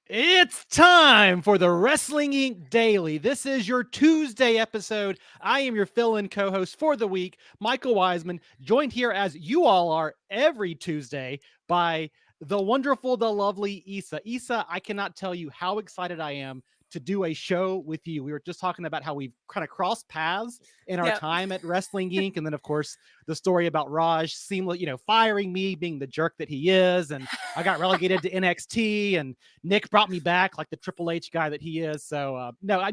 It's time for the Wrestling Inc. Daily. This is your Tuesday episode. I am your fill-in co-host for the week, Michael Wiseman, joined here as you all are every Tuesday by the wonderful, the lovely Issa. Issa, I cannot tell you how excited I am to do a show with you. We were just talking about how we've kind of crossed paths in our Yeah. time at Wrestling Inc. And then, of course, the story about Raj seemingly, firing me, being the jerk that he is. And I got relegated to NXT, and Nick brought me back like the Triple H guy that he is. So, no,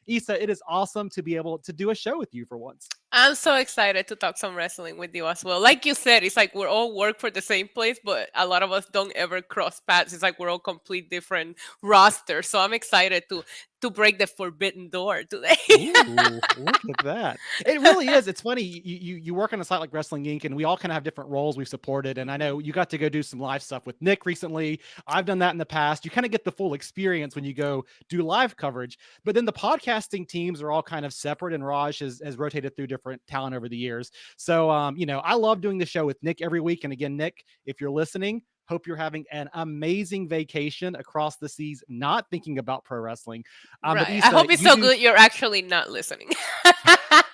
Issa, it is awesome to be able to do a show with you for once. I'm so excited to talk some wrestling with you as well. Like you said, it's like we're all work for the same place, but a lot of us don't ever cross paths. It's like we're all complete different rosters. So I'm excited to break the forbidden door today. Ooh, look at that. It really is. It's funny. You work on a site like Wrestling Inc., and we all kind of have different roles we've supported. And I know you got to go do some live stuff with Nick recently. I've done that in the past. You kind of get the full experience when you go do live coverage. But then the podcasting teams are all kind of separate, and Raj has rotated through different talent over the years. So, I love doing the show with Nick every week. And again, Nick, if you're listening, hope you're having an amazing vacation across the seas, not thinking about pro wrestling. But Right. I Issa, hope it's you so do. good you're actually not listening.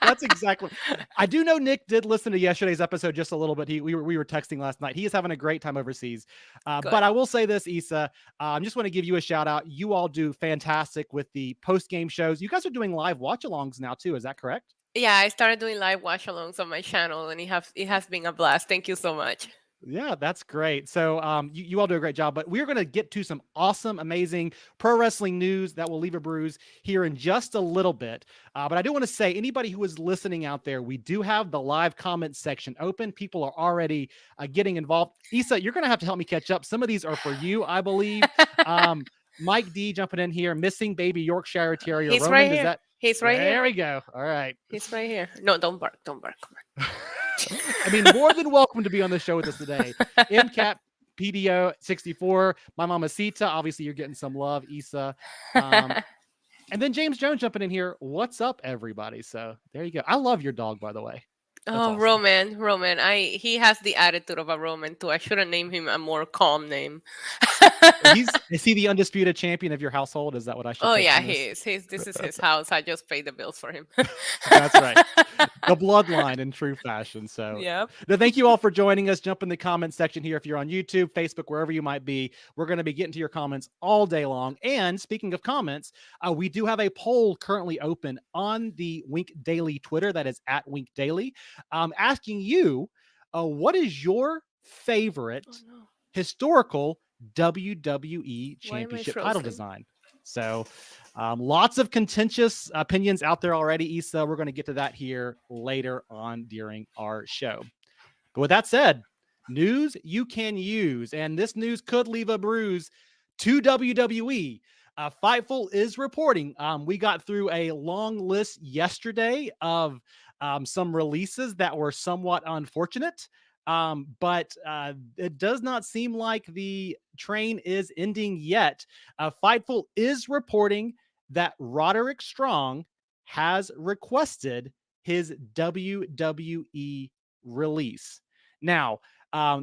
That's exactly. I do know Nick did listen to yesterday's episode just a little bit. We were texting last night. He is having a great time overseas. But Good. I will say this, Issa. I just want to give you a shout out. You all do fantastic with the post game shows. You guys are doing live watch alongs now too. Is that correct? Yeah, I started doing live watch alongs on my channel and it has been a blast. Thank you so much. Yeah, that's great. So you all do a great job, but we're going to get to some awesome, amazing pro wrestling news that will leave a bruise here in just a little bit. But I do want to say, anybody who is listening out there, we do have the live comment section open. People are already getting involved. Issa, you're going to have to help me catch up. Some of these are for you, I believe. Um, Mike D jumping in here, missing baby Yorkshire Terrier. He's Roman, right does here. that? He's right here. There we go. All right. He's right here. No, don't bark. Don't bark. Come I mean, more than welcome to be on the show with us today. on. MCAP PDO 64, my mama Sita. Obviously, you're getting some love, Issa. Um, and then James Jones jumping in here. What's up, everybody? So there you go. I love your dog, by the way. That's Oh, awesome. Roman. He has the attitude of a Roman too. I should have named him a more calm name. Is he the undisputed champion of your household? Is that what I should Oh take yeah, from he this? is. This is his house. I just pay the bills for him. That's right. The bloodline in true fashion. So Yep. thank you all for joining us. Jump in the comment section here if you're on YouTube, Facebook, wherever you might be. We're going to be getting to your comments all day long. And speaking of comments, we do have a poll currently open on the Wink Daily Twitter. That is at Wink Daily, asking you, what is your favorite Oh no. historical WWE Why am I championship title frozen? design? So lots of contentious opinions out there already, Issa. We're going to get to that here later on during our show. But with that said, news you can use, and this news could leave a bruise to WWE. Fightful is reporting. We got through a long list yesterday of some releases that were somewhat unfortunate. But it does not seem like the train is ending yet. Fightful is reporting that Roderick Strong has requested his WWE release. Now,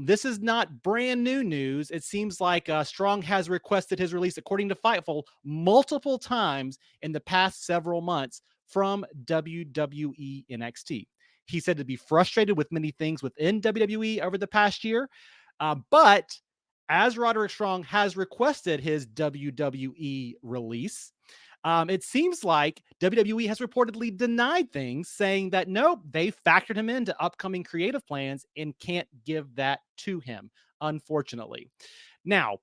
this is not brand new news. It seems like Strong has requested his release, according to Fightful, multiple times in the past several months from WWE NXT. He said to be frustrated with many things within WWE over the past year. But as Roderick Strong has requested his WWE release, it seems like WWE has reportedly denied things, saying that no, they factored him into upcoming creative plans and can't give that to him, unfortunately. Now,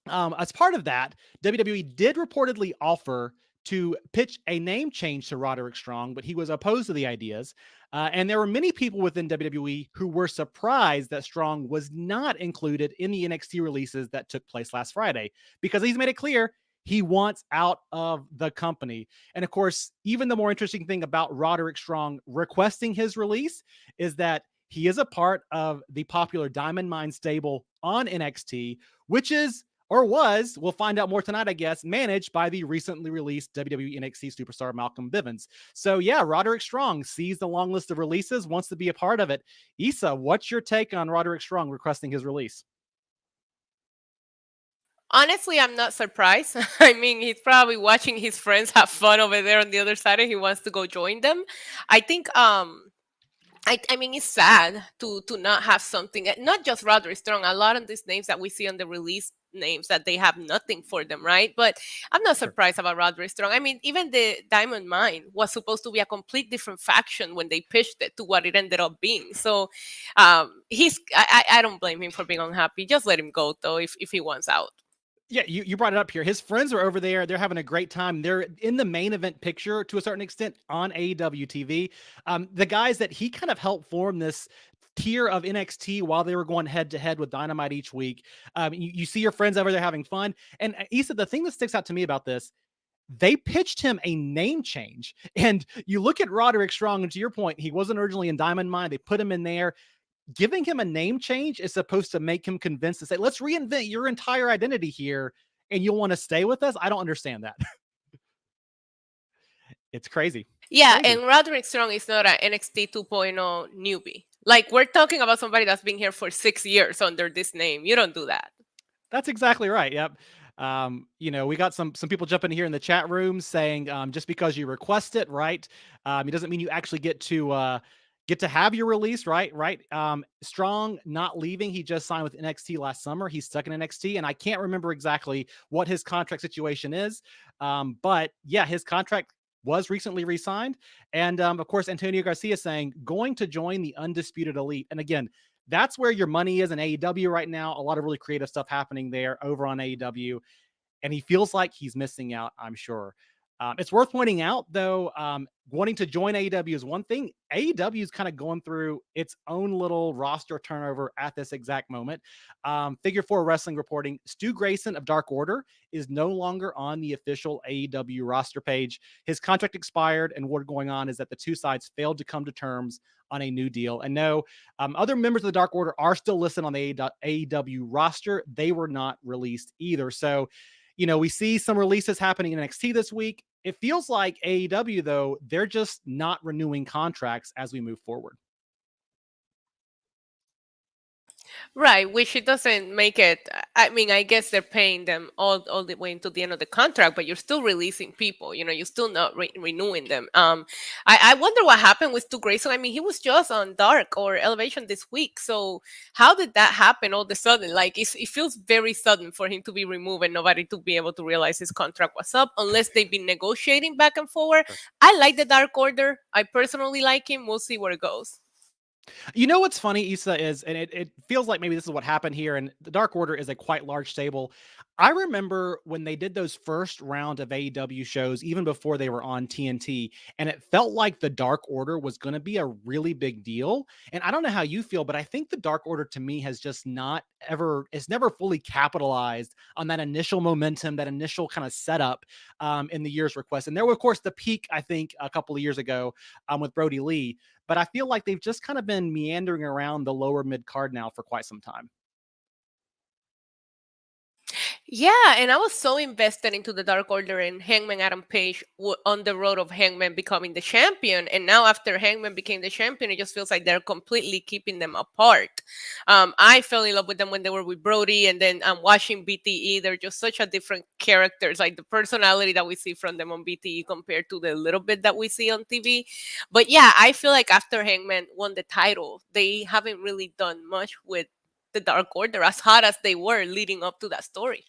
as part of that, WWE did reportedly offer to pitch a name change to Roderick Strong, but he was opposed to the ideas. And there were many people within WWE who were surprised that Strong was not included in the NXT releases that took place last Friday, because he's made it clear he wants out of the company. And of course, even the more interesting thing about Roderick Strong requesting his release is that he is a part of the popular Diamond Mine stable on NXT, which is or was, we'll find out more tonight, I guess, managed by the recently released WWE NXT superstar Malcolm Bivens. So yeah, Roderick Strong sees the long list of releases, wants to be a part of it. Issa, what's your take on Roderick Strong requesting his release? Honestly, I'm not surprised. I mean, he's probably watching his friends have fun over there on the other side and he wants to go join them. I think I mean it's sad to not have something, not just Roderick Strong, a lot of these names that we see on the release names that they have nothing for them, right? But I'm not Sure. surprised about Roderick Strong. I mean, even the Diamond Mine was supposed to be a complete different faction when they pitched it to what it ended up being. So I don't blame him for being unhappy. Just let him go though if he wants out. Yeah, you brought it up here. His friends are over there. They're having a great time. They're in the main event picture to a certain extent on AEW TV. The guys that he kind of helped form this tier of NXT while they were going head to head with Dynamite each week. You see your friends over there having fun. And Issa, the thing that sticks out to me about this, they pitched him a name change. And you look at Roderick Strong, and to your point, he wasn't originally in Diamond Mine. They put him in there. Giving him a name change is supposed to make him convinced to say, let's reinvent your entire identity here and you'll want to stay with us. I don't understand that. It's crazy. It's Yeah, crazy. and Roderick Strong is not an NXT 2.0 newbie. Like we're talking about somebody that's been here for 6 years under this name. You don't do that. That's exactly right. Yep. We got some people jumping here in the chat room saying just because you request it, right? It doesn't mean you actually get to have your release, right? Right. Strong not leaving. He just signed with NXT last summer. He's stuck in NXT, and I can't remember exactly what his contract situation is. But yeah, his contract was recently re-signed. And of course, Antonio Garcia saying going to join the Undisputed Elite. And again, that's where your money is in AEW right now. A lot of really creative stuff happening there over on AEW. And he feels like he's missing out, I'm sure. It's worth pointing out, though, wanting to join AEW is one thing. AEW is kind of going through its own little roster turnover at this exact moment. Figure 4 Wrestling reporting, Stu Grayson of Dark Order is no longer on the official AEW roster page. His contract expired, and what's going on is that the two sides failed to come to terms on a new deal. And no, other members of the Dark Order are still listed on the AEW roster. They were not released either. So, we see some releases happening in NXT this week. It feels like AEW, though, they're just not renewing contracts as we move forward. Right, which it doesn't make it. I mean, I guess they're paying them all the way until the end of the contract, but you're still releasing people. You're still not renewing them. I wonder what happened with Stu Grayson. I mean, he was just on Dark or Elevation this week. So how did that happen all of a sudden? Like, it feels very sudden for him to be removed and nobody to be able to realize his contract was up, unless they've been negotiating back and forward. Sure. I like the Dark Order. I personally like him. We'll see where it goes. You know what's funny, Issa, is, and it feels like maybe this is what happened here, and the Dark Order is a quite large stable. I remember when they did those first round of AEW shows, even before they were on TNT, and it felt like the Dark Order was going to be a really big deal. And I don't know how you feel, but I think the Dark Order to me has just it's never fully capitalized on that initial momentum, that initial kind of setup in the year's request. And there were, of course, the peak, I think, a couple of years ago with Brody Lee. But I feel like they've just kind of been meandering around the lower mid card now for quite some time. Yeah, and I was so invested into the Dark Order and Hangman Adam Page on the road of Hangman becoming the champion. And now, after Hangman became the champion, it just feels like they're completely keeping them apart. I fell in love with them when they were with Brody, and then I'm watching BTE. They're just such a different characters, like the personality that we see from them on BTE compared to the little bit that we see on TV. But yeah, I feel like after Hangman won the title, they haven't really done much with the Dark Order as hot as they were leading up to that story.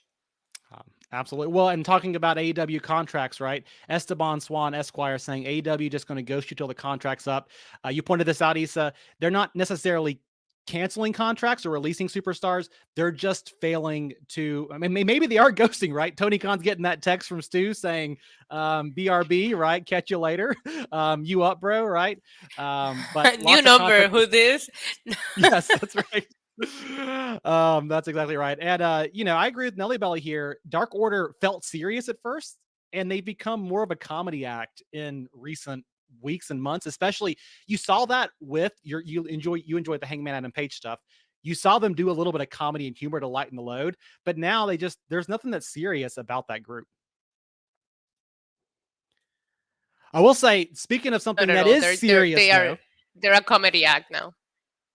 Absolutely. Well, and talking about AEW contracts, right? Esteban Swan Esquire saying AEW just going to ghost you till the contract's up. You pointed this out, Issa. They're not necessarily canceling contracts or releasing superstars. They're just failing to, I mean, maybe they are ghosting, right? Tony Khan's getting that text from Stu saying, BRB, right? Catch you later. You up, bro, right? But New lots of number, contracts. who this? Yes, that's right. That's exactly right. And I agree with Nelly Belly here. Dark Order felt serious at first, and they've become more of a comedy act in recent weeks and months. Especially, you saw that with you enjoyed the Hangman Adam Page stuff. You saw them do a little bit of comedy and humor to lighten the load, but now there's nothing that's serious about that group. I will say, speaking of Not something at that all. is serious, though. They're a comedy act now.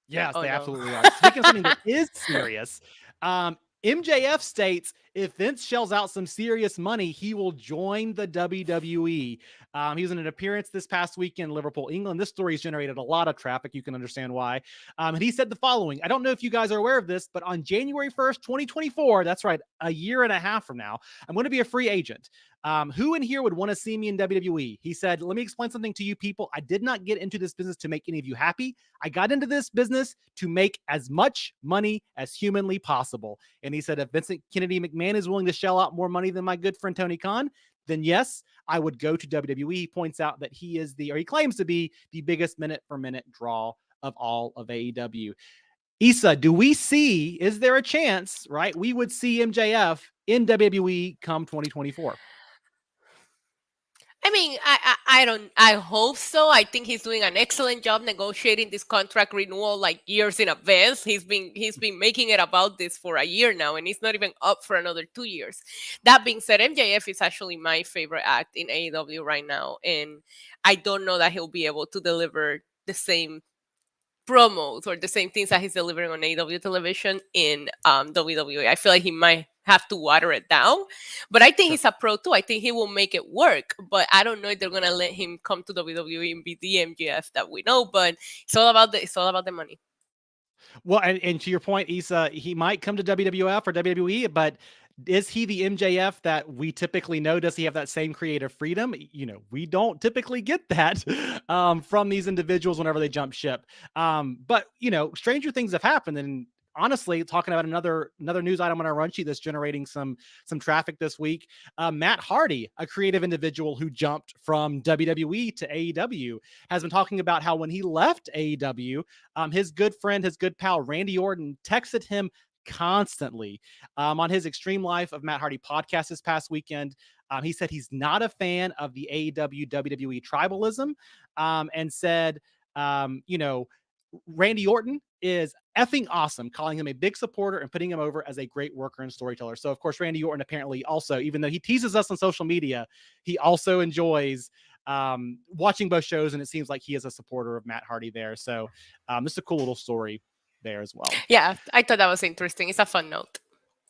Yes, Oh they no. absolutely are. Speaking of something that is serious, MJF states if Vince shells out some serious money, he will join the WWE. He was in an appearance this past weekend in Liverpool, England. This story has generated a lot of traffic. You can understand why. And he said the following. I don't know if you guys are aware of this, but on January 1st, 2024, that's right, a year and a half from now, I'm going to be a free agent. Who in here would want to see me in WWE? He said, let me explain something to you people. I did not get into this business to make any of you happy. I got into this business to make as much money as humanly possible. And he said, if Vincent Kennedy McMahon is willing to shell out more money than my good friend Tony Khan, then yes, I would go to WWE. He points out that he claims to be the biggest minute for minute draw of all of AEW. Issa, is there a chance, right? We would see MJF in WWE come 2024. I mean, I hope so. I think he's doing an excellent job negotiating this contract renewal like years in advance. He's been making it about this for a year now, and he's not even up for another 2 years. That being said, MJF is actually my favorite act in AEW right now, and I don't know that he'll be able to deliver the same promos or the same things that he's delivering on AEW television in WWE. I feel like he might have to water it down, but I think he's a pro too. I think he will make it work, but I don't know if they're gonna let him come to WWE and be the MGF that we know. But it's all about the money. Well, and to your point, Issa, he might come to WWF or WWE, but is he the MJF that we typically know? Does he have that same creative freedom? We don't typically get that from these individuals whenever they jump ship. But stranger things have happened, and honestly, talking about another news item on our run sheet that's generating some traffic this week. Matt Hardy, a creative individual who jumped from WWE to AEW, has been talking about how when he left AEW, his good friend, his good pal Randy Orton texted him constantly on his Extreme Life of Matt Hardy podcast this past weekend. He said he's not a fan of the AEW WWE tribalism, and said, Randy Orton is effing awesome, calling him a big supporter and putting him over as a great worker and storyteller. So, of course, Randy Orton apparently also, even though he teases us on social media, he also enjoys watching both shows, and it seems like he is a supporter of Matt Hardy there. So, this is a cool little story there as well. Yeah, I thought that was interesting. It's a fun note.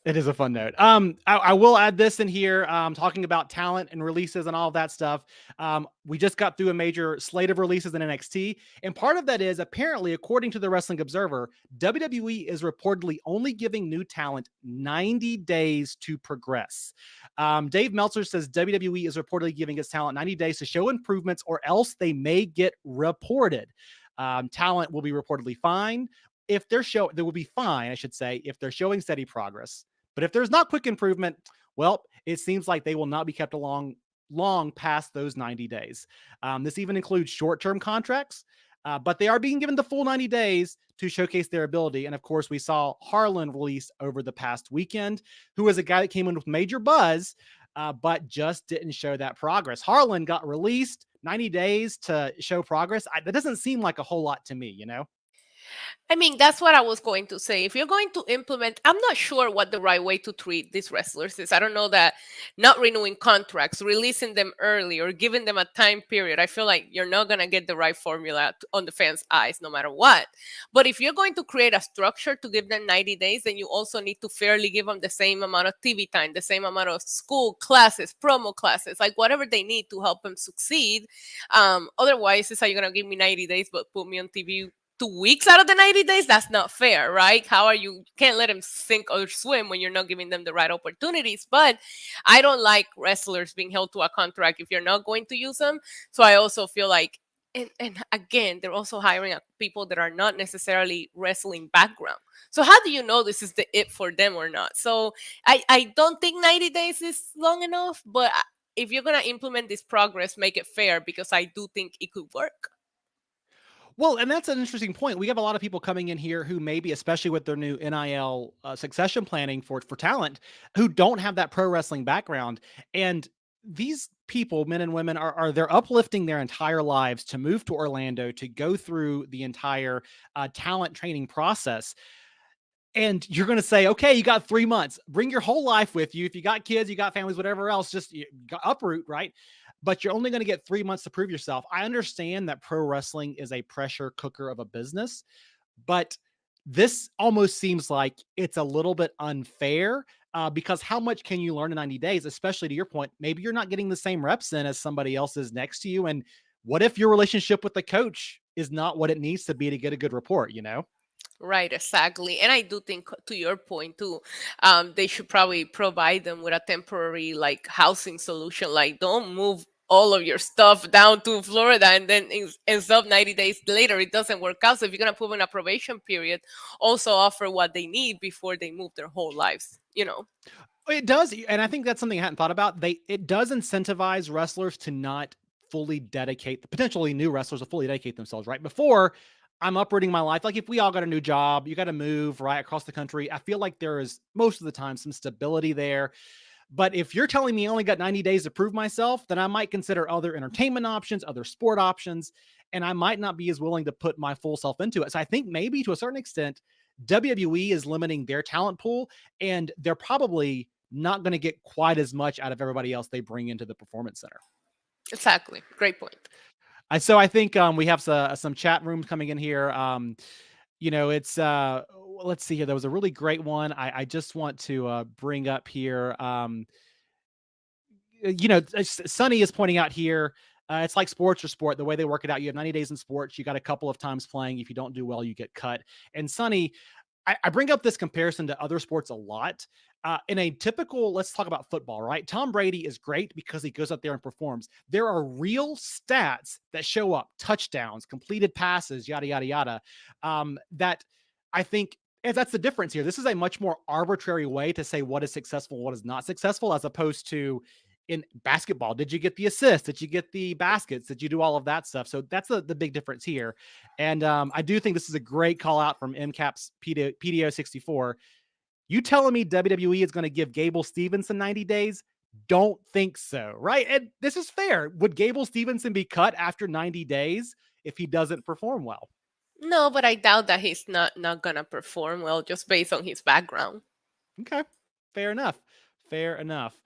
It is a fun note. I will add this in here, talking about talent and releases and all of that stuff. We just got through a major slate of releases in NXT, and part of that is apparently, according to the Wrestling Observer, WWE is reportedly only giving new talent 90 days to progress. Dave Meltzer says WWE is reportedly giving its talent 90 days to show improvements, or else they may get reported. Talent will be reportedly fine. They will be fine, I should say, if they're showing steady progress. But if there's not quick improvement, well, it seems like they will not be kept long past those 90 days. This even includes short-term contracts, but they are being given the full 90 days to showcase their ability. And of course, we saw Harlan released over the past weekend, who was a guy that came in with major buzz, but just didn't show that progress. Harlan got released 90 days to show progress. That doesn't seem like a whole lot to me, I mean, that's what I was going to say. If you're going to implement, I'm not sure what the right way to treat these wrestlers is. I don't know that not renewing contracts, releasing them early, or giving them a time period, I feel like you're not going to get the right formula on the fans' eyes no matter what. But if you're going to create a structure to give them 90 days, then you also need to fairly give them the same amount of TV time, the same amount of school classes, promo classes, like whatever they need to help them succeed. Otherwise, it's like you're going to give me 90 days, but put me on TV 2 weeks out of the 90 days. That's not fair, right? Can't let them sink or swim when you're not giving them the right opportunities. But I don't like wrestlers being held to a contract if you're not going to use them. So I also feel like, and again, they're also hiring people that are not necessarily wrestling background. So how do you know this is the it for them or not? So I don't think 90 days is long enough, but if you're going to implement this progress, make it fair, because I do think it could work. Well, and that's an interesting point. We have a lot of people coming in here who maybe, especially with their new NIL succession planning for talent, who don't have that pro wrestling background. And these people, men and women, they're uplifting their entire lives to move to Orlando, to go through the entire talent training process. And you're going to say, okay, you got 3 months, bring your whole life with you. If you got kids, you got families, whatever else, just uproot, right? But you're only going to get 3 months to prove yourself. I understand that pro wrestling is a pressure cooker of a business, but this almost seems like it's a little bit unfair. because how much can you learn in 90 days, especially to your point, maybe you're not getting the same reps in as somebody else is next to you. And what if your relationship with the coach is not what it needs to be to get a good report, you know? Right, exactly. And I do think, to your point too, they should probably provide them with a temporary like housing solution. Like, don't move all of your stuff down to Florida and then ends up 90 days later it doesn't work out. So if you're gonna put in a probation period, also offer what they need before they move their whole lives. You know. It does, and I think that's something I hadn't thought about. It does incentivize wrestlers to not fully dedicate, the potentially new wrestlers to fully dedicate themselves. Right before, I'm uprooting my life. Like if we all got a new job, you got to move right across the country. I feel like there is most of the time some stability there. But if you're telling me I only got 90 days to prove myself, then I might consider other entertainment options, other sport options, and I might not be as willing to put my full self into it. So I think maybe to a certain extent, WWE is limiting their talent pool, and they're probably not going to get quite as much out of everybody else they bring into the performance center. Exactly. Great point. So I think we have some chat rooms coming in here. It's let's see here. There was a really great one. I just want to bring up here. Sonny is pointing out here, it's like sports or sport, the way they work it out. You have 90 days in sports. You got a couple of times playing. If you don't do well, you get cut. And Sonny, I bring up this comparison to other sports a lot. In a typical, let's talk about football, right? Tom Brady is great because he goes out there and performs. There are real stats that show up, touchdowns, completed passes, yada, yada, yada, that I think that's the difference here. This is a much more arbitrary way to say what is successful, what is not successful, as opposed to in basketball. Did you get the assist? Did you get the baskets? Did you do all of that stuff? So that's the big difference here. And I do think this is a great call out from MCAP's PDO64. You telling me WWE is going to give Gable Stevenson 90 days? Don't think so, right? And this is fair. Would Gable Stevenson be cut after 90 days if he doesn't perform well? No, but I doubt that he's not gonna perform well just based on his background. Okay, fair enough. Fair enough.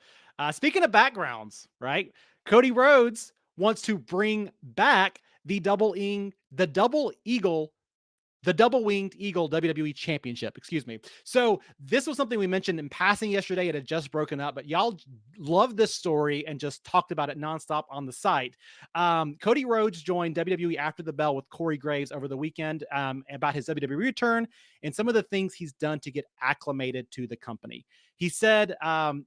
Speaking of backgrounds, right? Cody Rhodes wants to bring back the double winged eagle WWE championship. Excuse me. So this was something we mentioned in passing yesterday. It had just broken up, but y'all love this story and just talked about it nonstop on the site. Cody Rhodes joined WWE after the bell with Corey Graves over the weekend about his WWE return and some of the things he's done to get acclimated to the company. He said,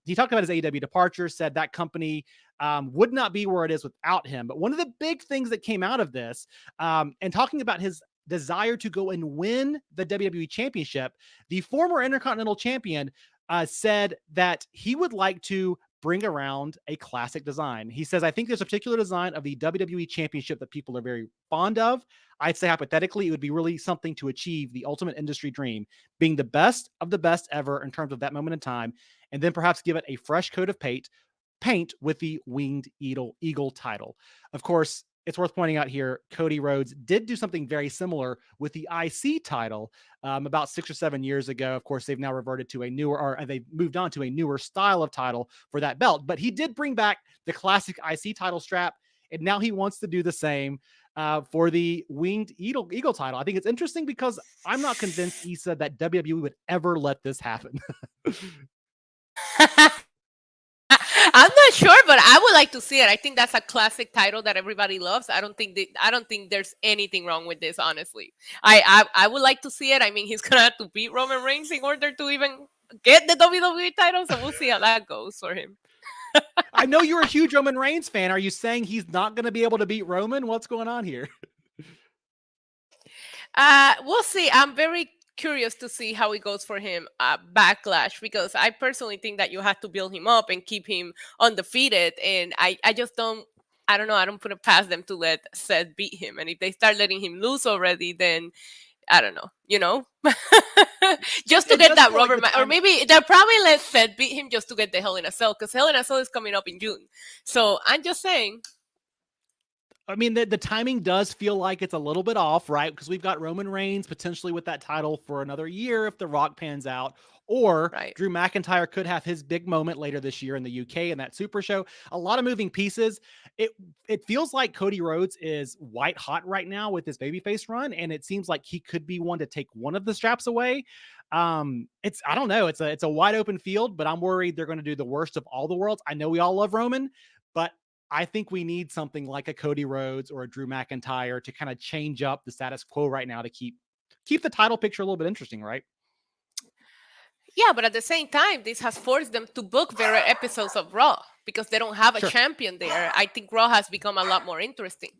he talked about his AEW departure, said that company would not be where it is without him. But one of the big things that came out of this, and talking about his desire to go and win the WWE Championship, the former Intercontinental Champion said that he would like to bring around a classic design. He says, I think there's a particular design of the WWE Championship that people are very fond of. I'd say hypothetically, it would be really something to achieve the ultimate industry dream, being the best of the best ever in terms of that moment in time, and then perhaps give it a fresh coat of paint with the winged eagle title. Of course, it's worth pointing out here, Cody Rhodes did do something very similar with the IC title about 6 or 7 years ago. Of course, they've now reverted to a newer, or they've moved on to a newer style of title for that belt. But he did bring back the classic IC title strap, and now he wants to do the same for the winged eagle title. I think it's interesting because I'm not convinced, Issa, that WWE would ever let this happen. I'm not sure, but I would like to see it. I think that's a classic title that everybody loves. I don't think there's anything wrong with this, honestly. I would like to see it. I mean, he's gonna have to beat Roman Reigns in order to even get the WWE title, so we'll see how that goes for him. I know you're a huge Roman Reigns fan. Are you saying he's not going to be able to beat Roman? What's going on here? We'll see. I'm very curious to see how it goes for him backlash, because I personally think that you have to build him up and keep him undefeated, and I just I don't know, I don't put it past them to let Seth beat him, and if they start letting him lose already, then I don't know, just to get that rubber match, or maybe they'll probably let Seth beat him just to get the Hell in a Cell, because Hell in a Cell is coming up in June. So I'm just saying. I mean, the timing does feel like it's a little bit off, right? Because we've got Roman Reigns potentially with that title for another year if The Rock pans out, or Drew McIntyre could have his big moment later this year in the UK in that Super Show. A lot of moving pieces. It feels like Cody Rhodes is white hot right now with his babyface run, and it seems like he could be one to take one of the straps away. I don't know. It's a wide open field, but I'm worried they're going to do the worst of all the worlds. I know we all love Roman, but I think we need something like a Cody Rhodes or a Drew McIntyre to kind of change up the status quo right now to keep the title picture a little bit interesting, right? Yeah, but at the same time, this has forced them to book better episodes of Raw because they don't have a Sure. champion there. I think Raw has become a lot more interesting.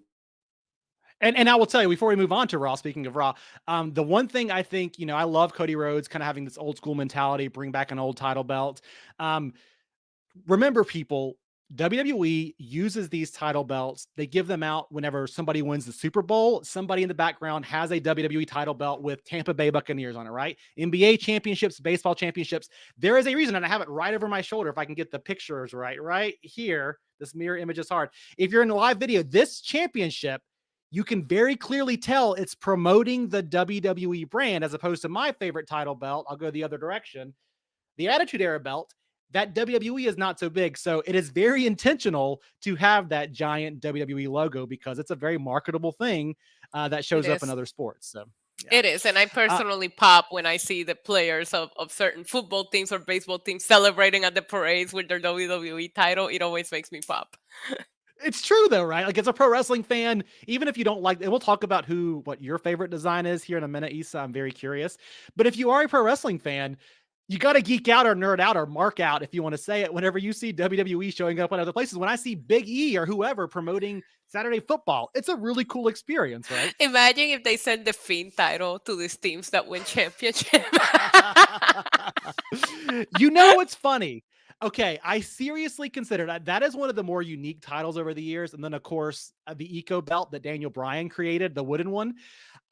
And I will tell you before we move on to Raw, speaking of Raw, the one thing I think, I love Cody Rhodes kind of having this old school mentality, bring back an old title belt. Um, Remember, people, WWE uses these title belts. They give them out whenever somebody wins the Super Bowl. Somebody in the background has a WWE title belt with Tampa Bay Buccaneers on it, right? NBA championships, baseball championships. There is a reason, and I have it right over my shoulder if I can get the pictures right here. This mirror image is hard. If you're in a live video, this championship, you can very clearly tell it's promoting the WWE brand as opposed to my favorite title belt. I'll go the other direction, the Attitude Era belt. That WWE is not so big. So it is very intentional to have that giant WWE logo because it's a very marketable thing that It shows up in is. other sports. So, yeah. It is. And I Uh, personally pop when I see the players of certain football teams or baseball teams celebrating at the parades with their WWE title. It always makes me pop. it's true though, right? Like as a pro wrestling fan, even if you don't like, and we'll talk about what your favorite design is here in a minute, Issa. I'm very curious. But if you are a pro wrestling fan, you got to geek out or nerd out or mark out, if you want to say it, whenever you see WWE showing up in other places. When I see Big E or whoever promoting Saturday football, it's a really cool experience, right? Imagine if they send the Fiend title to these teams that win championship. What's funny? Okay, I seriously considered that. That is one of the more unique titles over the years. And then, of course, the Eco Belt that Daniel Bryan created, the wooden one.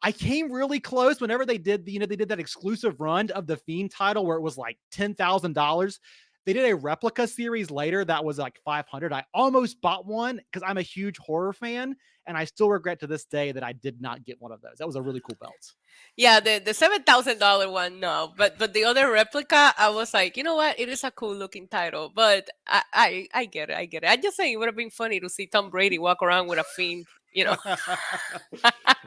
I came really close whenever they did they did that exclusive run of the Fiend title where it was like $10,000. They did a replica series later that was like 500. I almost bought one because I'm a huge horror fan, and I still regret to this day that I did not get one of those. That was a really cool belt. Yeah, the $7,000 one, no, but the other replica, I was like, you know what, it is a cool looking title, but I get it, I get it. I just think it would have been funny to see Tom Brady walk around with a Fiend, you know.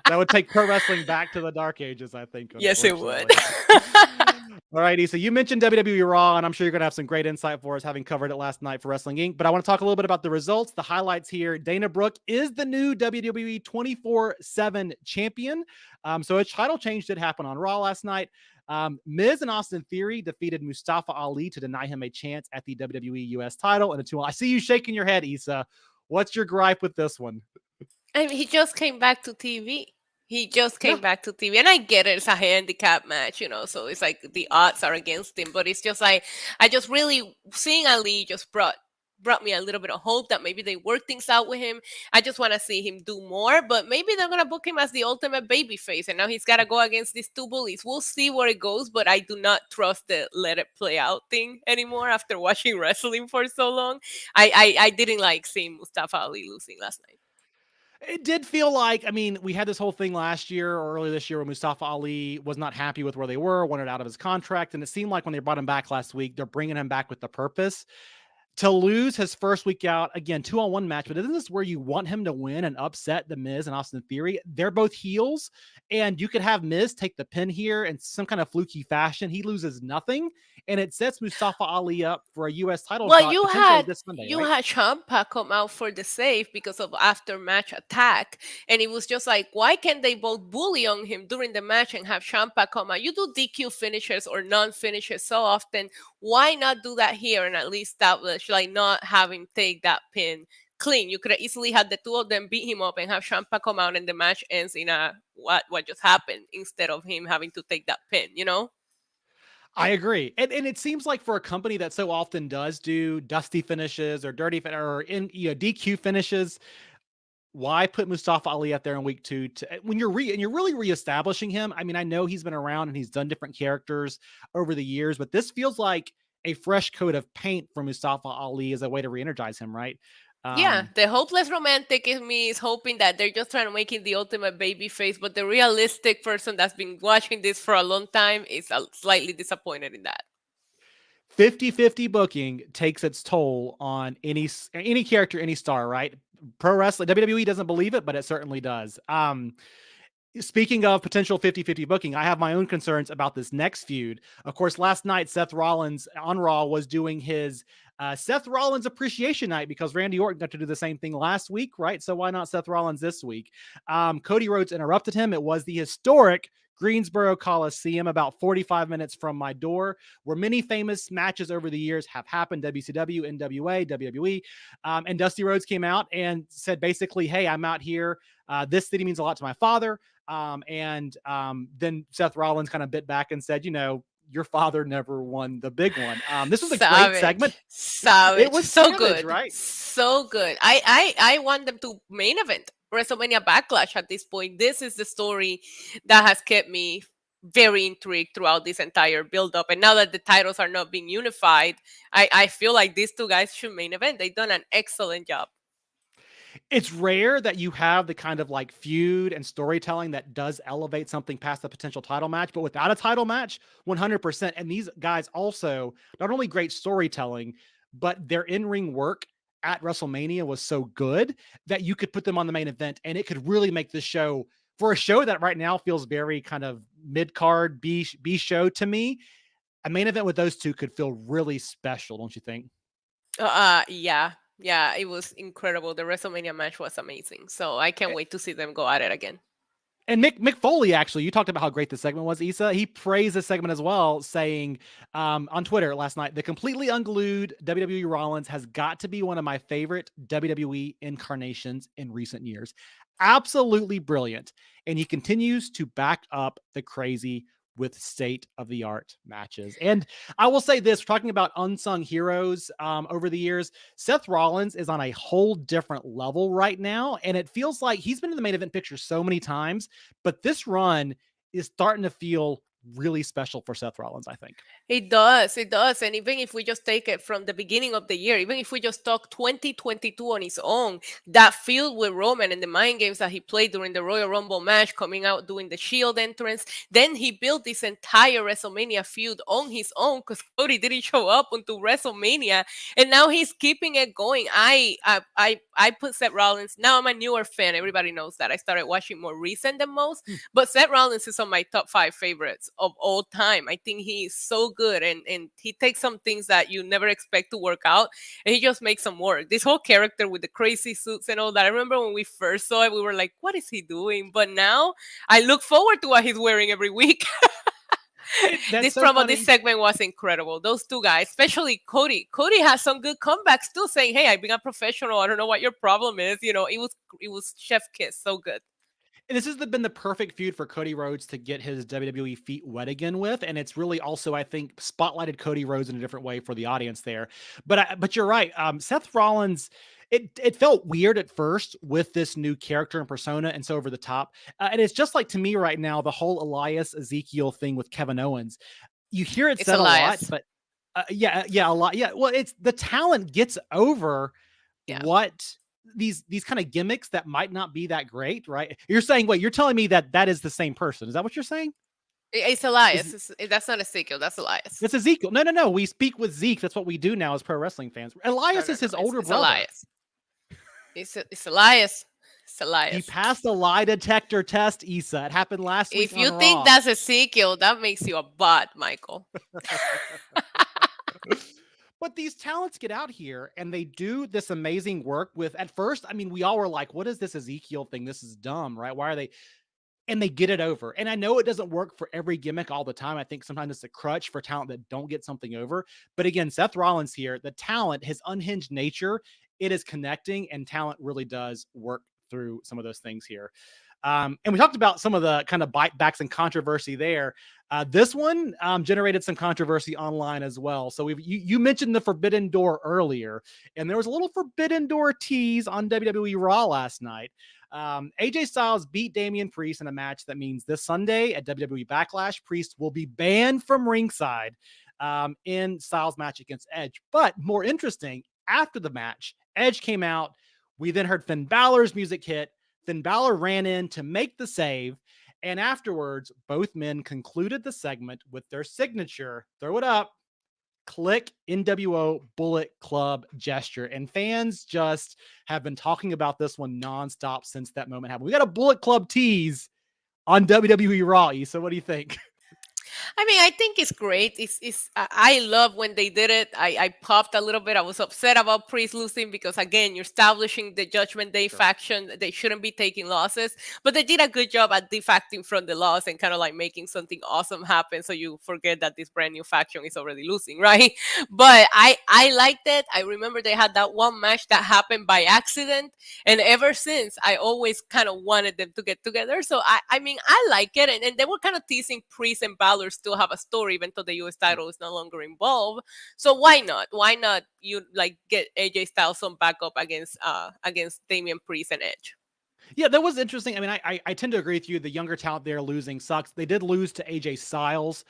That would take pro wrestling back to the dark ages, I think, Yes, it would. unfortunately. All righty. So you mentioned WWE Raw, and I'm sure you're going to have some great insight for us, having covered it last night for Wrestling Inc. But I want to talk a little bit about the results, the highlights here. Dana Brooke is the new WWE 24/7 champion. So a title change did happen on Raw last night. Miz and Austin Theory defeated Mustafa Ali to deny him a chance at the WWE US title in a 2-1. I see you shaking your head, Issa. What's your gripe with this one? I mean, he just came back to TV. He just Yeah. came back to TV, and I get it. It's a handicap match, you know, so it's like the odds are against him. But it's just like I just really seeing Ali just brought me a little bit of hope that maybe they work things out with him. I just want to see him do more, but maybe they're gonna book him as the ultimate baby face, and now he's got to go against these two bullies. We'll see where it goes, but I do not trust the let it play out thing anymore after watching wrestling for so long. I didn't like seeing Mustafa Ali losing last night. It did feel like, I mean, we had this whole thing last year or earlier this year where Mustafa Ali was not happy with where they were, wanted out of his contract. And it seemed like when they brought him back last week, they're bringing him back with the purpose. To lose his first week out, again, 2-on-1 match, but isn't this where you want him to win and upset The Miz and Austin Theory? They're both heels, and you could have Miz take the pin here in some kind of fluky fashion. He loses nothing, and it sets Mustafa Ali up for a U.S. title Well, shot potentially this Sunday, you right? had Champa come out for the save because of after match attack, and it was just like, why can't they both bully on him during the match and have Champa come out? You do DQ finishes or non finishes so often. Why not do that here and at least establish like not having take that pin clean? You could have easily had the two of them beat him up and have Champa come out and the match ends in a what just happened instead of him having to take that pin. You know. I agree. And it seems like for a company that so often does do dusty finishes or or in DQ finishes, why put Mustafa Ali out there in week 2 when and you're really reestablishing him? I mean, I know he's been around and he's done different characters over the years, but this feels like a fresh coat of paint for Mustafa Ali as a way to re-energize him, right? Yeah, Um, the hopeless romantic in me is hoping that they're just trying to make him the ultimate baby face, but the realistic person that's been watching this for a long time is slightly disappointed in that. 50-50 booking takes its toll on any character, any star, right? Pro wrestling, WWE doesn't believe it, but it certainly does. Speaking of potential 50-50 booking, I have my own concerns about this next feud. Of course, last night, Seth Rollins on Raw was doing his Seth Rollins appreciation night because Randy Orton got to do the same thing last week, right? So why not Seth Rollins this week? Cody Rhodes interrupted him. It was the historic Greensboro Coliseum, about 45 minutes from my door, where many famous matches over the years have happened: WCW, NWA, WWE. And Dusty Rhodes came out and said basically, hey, I'm out here. This city means a lot to my father. Then Seth Rollins kind of bit back and said, your father never won the big one. This was a great segment. It Savage, was so savage, good, right? so good. I want them to main event WrestleMania Backlash at this point. This is the story that has kept me very intrigued throughout this entire build up. And now that the titles are not being unified, I feel like these two guys should main event. They've done an excellent job. It's rare that you have the kind of like feud and storytelling that does elevate something past the potential title match, but without a title match, 100%. And these guys also, not only great storytelling, but their in-ring work at WrestleMania was so good that you could put them on the main event and it could really make the show, for a show that right now feels very kind of mid-card B show to me. A main event with those two could feel really special, don't you think? Yeah, it was incredible. The WrestleMania match was amazing. So I can't wait to see them go at it again. And Mick Foley, actually, you talked about how great the segment was, Issa. He praised the segment as well, saying on Twitter last night, the completely unglued WWE Rollins has got to be one of my favorite WWE incarnations in recent years. Absolutely brilliant. And he continues to back up the crazy with state-of-the-art matches. And I will say this, talking about unsung heroes over the years, Seth Rollins is on a whole different level right now. And it feels like he's been in the main event picture so many times, but this run is starting to feel really special for Seth Rollins, I think. It does, it does. And even if we just take it from the beginning of the year, even if we just talk 2022 on its own, that feud with Roman and the mind games that he played during the Royal Rumble match, coming out doing the Shield entrance, then he built this entire WrestleMania feud on his own because Cody didn't show up until WrestleMania, and now he's keeping it going. I put Seth Rollins. Now I'm a newer fan. Everybody knows that. I started watching more recent than most, but Seth Rollins is on my top 5 favorites of all time. I think he is so good, and he takes some things that you never expect to work out and he just makes them work. This whole character with the crazy suits and all that, I remember when we first saw it, we were like, what is he doing? But now I look forward to what he's wearing every week. This So promo, funny. this segment was incredible. Those two guys, especially Cody has some good comebacks too, saying, hey, I've been a professional, I don't know what your problem is. It was chef kiss, so good. And this has been the perfect feud for Cody Rhodes to get his WWE feet wet again with, and it's really also, I think, spotlighted Cody Rhodes in a different way for the audience there. But you're right, Seth Rollins. It felt weird at first with this new character and persona, and so over the top. And it's just like, to me right now, the whole Elias Ezekiel thing with Kevin Owens. You hear it It's said a lot, Elias. but yeah, a lot. Yeah, well, it's the talent gets over Yeah. what these kind of gimmicks that might not be that great, right? You're saying, wait, you're telling me that is the same person? Is that what you're saying? It's Elias. That's not Ezekiel. That's Elias. It's Ezekiel. No. We speak with Zeke. That's what we do now as pro wrestling fans. No, Elias no, is no. his It's, older it's brother. Elias. It's Elias. It's He Elias. passed a lie detector test, Issa. It happened last week If you on think Raw. that's Ezekiel, that makes you a bot, Michael. But these talents get out here and they do this amazing work with, at first, I mean, we all were like, what is this Ezekiel thing? This is dumb, right? Why are they? And they get it over. And I know it doesn't work for every gimmick all the time. I think sometimes it's a crutch for talent that don't get something over. But again, Seth Rollins here, the talent, his unhinged nature, it is connecting, and talent really does work through some of those things here. And we talked about some of the kind of bite backs and controversy there. This one generated some controversy online as well. So you mentioned the Forbidden Door earlier, and there was a little Forbidden Door tease on WWE Raw last night. AJ Styles beat Damian Priest in a match that means this Sunday at WWE Backlash, Priest will be banned from ringside in Styles' match against Edge. But more interesting, after the match, Edge came out. We then heard Finn Balor's music hit. Finn Balor ran in to make the save. And afterwards, both men concluded the segment with their signature, throw it up, click NWO Bullet Club gesture. And fans just have been talking about this one nonstop since that moment happened. We got a Bullet Club tease on WWE Raw. Issa, what do you think? I mean, I think it's great. I love when they did it. I popped a little bit. I was upset about Priest losing because again, you're establishing the Judgment Day Sure. faction. They shouldn't be taking losses, but they did a good job at defecting from the loss and kind of like making something awesome happen. So you forget that this brand new faction is already losing, right? But I liked it. I remember they had that one match that happened by accident, and ever since I always kind of wanted them to get together. So I mean I like it, and they were kind of teasing Priest and Balor still have a story even though the US title is no longer involved. So why not? Why not you like get AJ Styles some backup against Damian Priest and Edge? Yeah, that was interesting. I mean, I tend to agree with you. The younger talent they're losing sucks. They did lose to AJ Styles.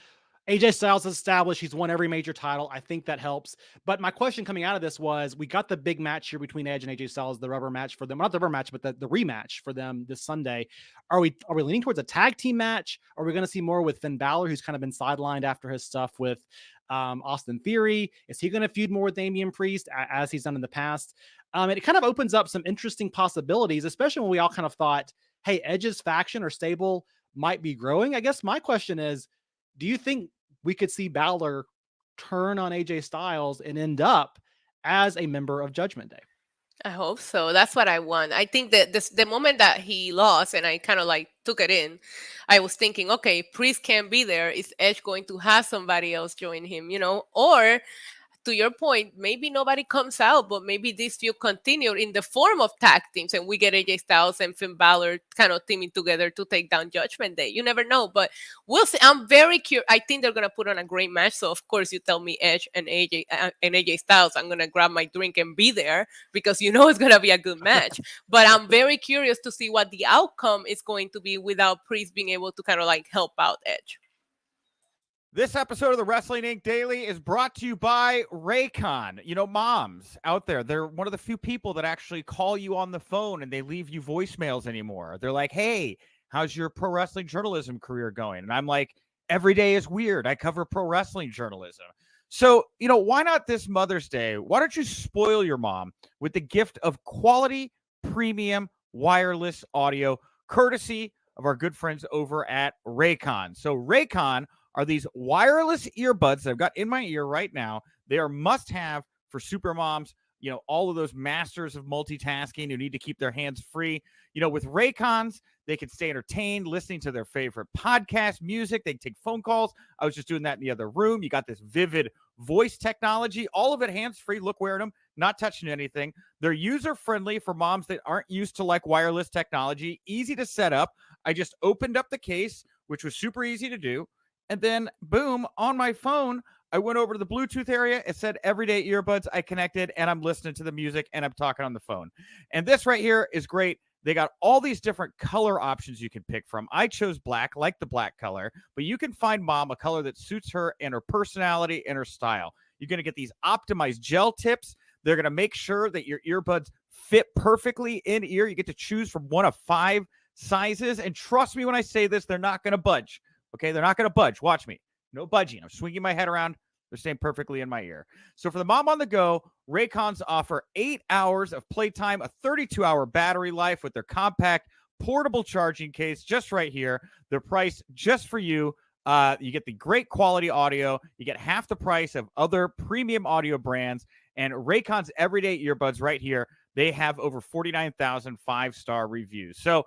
AJ Styles has established he's won every major title. I think that helps. But my question coming out of this was, we got the big match here between Edge and AJ Styles, the rubber match for them. Not the rubber match, but the rematch for them this Sunday. Are we leaning towards a tag team match? Are we going to see more with Finn Balor, who's kind of been sidelined after his stuff with Austin Theory? Is he going to feud more with Damian Priest as he's done in the past? It kind of opens up some interesting possibilities, especially when we all kind of thought, hey, Edge's faction or stable might be growing. I guess my question is, do you think we could see Balor turn on AJ Styles and end up as a member of Judgment Day? I hope so. That's what I want. I think that the moment that he lost and I kind of like took it in, I was thinking, okay, Priest can't be there. Is Edge going to have somebody else join him, Or to your point, maybe nobody comes out, but maybe this feud continued in the form of tag teams, and we get AJ Styles and Finn Balor kind of teaming together to take down Judgment Day. You never know, but we'll see. I'm very curious. I think they're gonna put on a great match. So of course, you tell me Edge and AJ Styles, I'm gonna grab my drink and be there because it's gonna be a good match. But I'm very curious to see what the outcome is going to be without Priest being able to kind of like help out Edge. This episode of the Wrestling Inc. Daily is brought to you by Raycon. Moms out there, they're one of the few people that actually call you on the phone and they leave you voicemails anymore. They're like, hey, how's your pro wrestling journalism career going? And I'm like, every day is weird. I cover pro wrestling journalism. So, why not this Mother's Day? Why don't you spoil your mom with the gift of quality, premium, wireless audio, courtesy of our good friends over at Raycon. So Raycon are these wireless earbuds that I've got in my ear right now. They are must-have for super moms, all of those masters of multitasking who need to keep their hands free. With Raycons, they can stay entertained listening to their favorite podcast, music. They can take phone calls. I was just doing that in the other room. You got this vivid voice technology, all of it hands-free. Look, wearing them, not touching anything. They're user-friendly for moms that aren't used to like wireless technology. Easy to set up. I just opened up the case, which was super easy to do. And then, boom, on my phone, I went over to the Bluetooth area. It said everyday earbuds. I connected, and I'm listening to the music, and I'm talking on the phone. And this right here is great. They got all these different color options you can pick from. I chose black, like the black color, but you can find mom a color that suits her and her personality and her style. You're going to get these optimized gel tips. They're going to make sure that your earbuds fit perfectly in ear. You get to choose from one of 5 sizes. And trust me when I say this, they're not going to budge. Okay, they're not going to budge. Watch me. No budging. I'm swinging my head around. They're staying perfectly in my ear. So for the mom on the go, Raycons offer 8 hours of playtime, a 32-hour battery life with their compact portable charging case just right here. They're priced just for you. You get the great quality audio. You get half the price of other premium audio brands. And Raycon's everyday earbuds right here, they have over 49,000 5-star reviews. So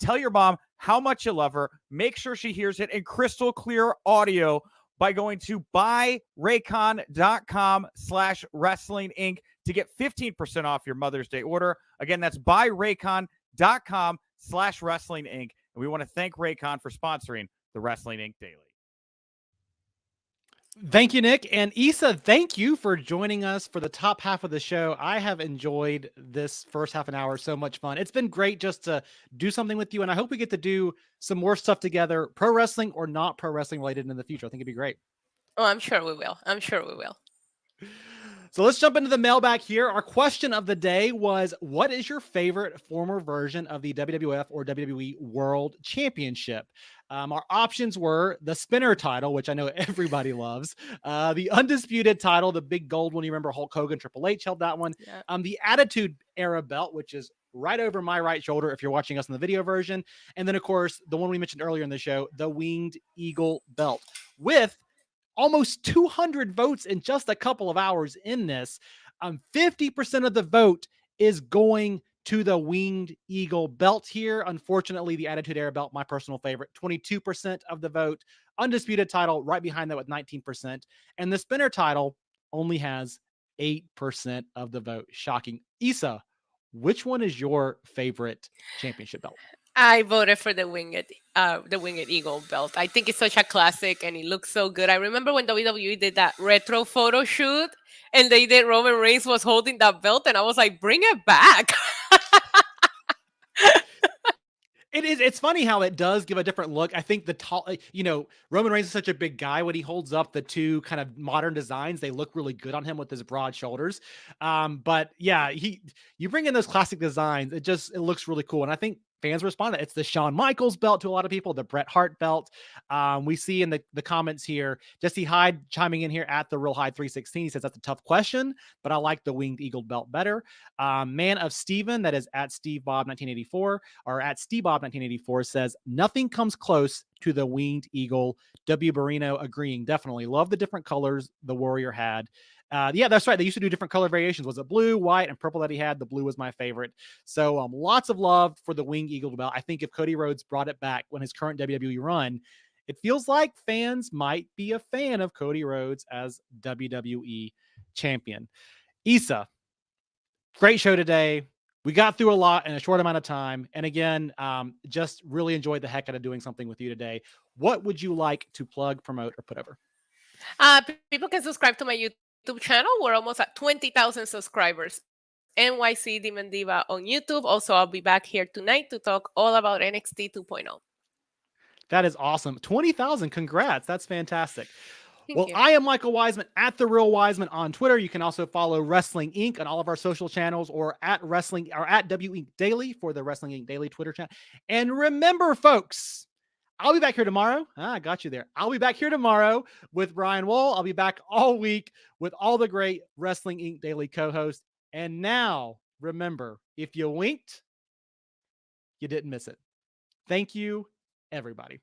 tell your mom how much you love her. Make sure she hears it in crystal clear audio by going to buyraycon.com/wrestling inc to get 15% off your Mother's Day order. Again, that's buyraycon.com/wrestling inc. And we want to thank Raycon for sponsoring the Wrestling Inc. Daily. Thank you, Nick. And Issa, thank you for joining us for the top half of the show. I have enjoyed this first half an hour. So much fun. It's been great just to do something with you. And I hope we get to do some more stuff together, pro wrestling or not pro wrestling related in the future. I think it'd be great. Oh, I'm sure we will. I'm sure we will. So let's jump into the mailbag here. Our question of the day was, what is your favorite former version of the WWF or WWE World Championship? Our options were the spinner title, which I know everybody loves, the undisputed title, the big gold one. You remember Hulk Hogan, Triple H held that one. Yeah. The Attitude Era belt, which is right over my right shoulder if you're watching us in the video version. And then, of course, the one we mentioned earlier in the show, the Winged Eagle belt, with almost 200 votes in just a couple of hours in this. 50% of the vote is going to the Winged Eagle belt here. Unfortunately, the Attitude Era belt, my personal favorite, 22% of the vote. Undisputed title right behind that with 19%. And the spinner title only has 8% of the vote. Shocking. Issa, which one is your favorite championship belt? I voted for the Winged Eagle belt. I think it's such a classic and it looks so good. I remember when WWE did that retro photo shoot and they did Roman Reigns was holding that belt and I was like, bring it back. It's funny how it does give a different look. I think the tall, Roman Reigns is such a big guy. When he holds up the two kind of modern designs, they look really good on him with his broad shoulders. But yeah, you bring in those classic designs, it looks really cool. And I think fans responded. It's the Shawn Michaels belt to a lot of people, the Bret Hart belt. We see in the comments here, Jesse Hyde chiming in here at the Real Hyde 316. He says that's a tough question, but I like the Winged Eagle belt better. Man of Steven, that is at Steve Bob 1984 or at Steve Bob 1984, says nothing comes close to the Winged Eagle. W. Barino agreeing. Definitely love the different colors the Warrior had. Yeah, that's right. They used to do different color variations. Was it blue, white, and purple that he had? The blue was my favorite. So lots of love for the Winged Eagle belt. I think if Cody Rhodes brought it back when his current WWE run, it feels like fans might be a fan of Cody Rhodes as WWE champion. Issa, great show today. We got through a lot in a short amount of time. And again, just really enjoyed the heck out of doing something with you today. What would you like to plug, promote, or put over? People can subscribe to my YouTube channel. We're almost at 20,000 subscribers. NYC Demon Diva on YouTube. Also, I'll be back here tonight to talk all about NXT 2.0. That is awesome. 20,000. Congrats. That's fantastic. Thank you. I am Michael Wiseman at The Real Wiseman on Twitter. You can also follow Wrestling Inc. on all of our social channels or at W Inc Daily for the Wrestling Inc Daily Twitter channel. And remember, folks, I'll be back here tomorrow. I got you there. I'll be back here tomorrow with Brian Wohl. I'll be back all week with all the great Wrestling Inc Daily co-hosts. And now, remember, if you winked, you didn't miss it. Thank you, everybody.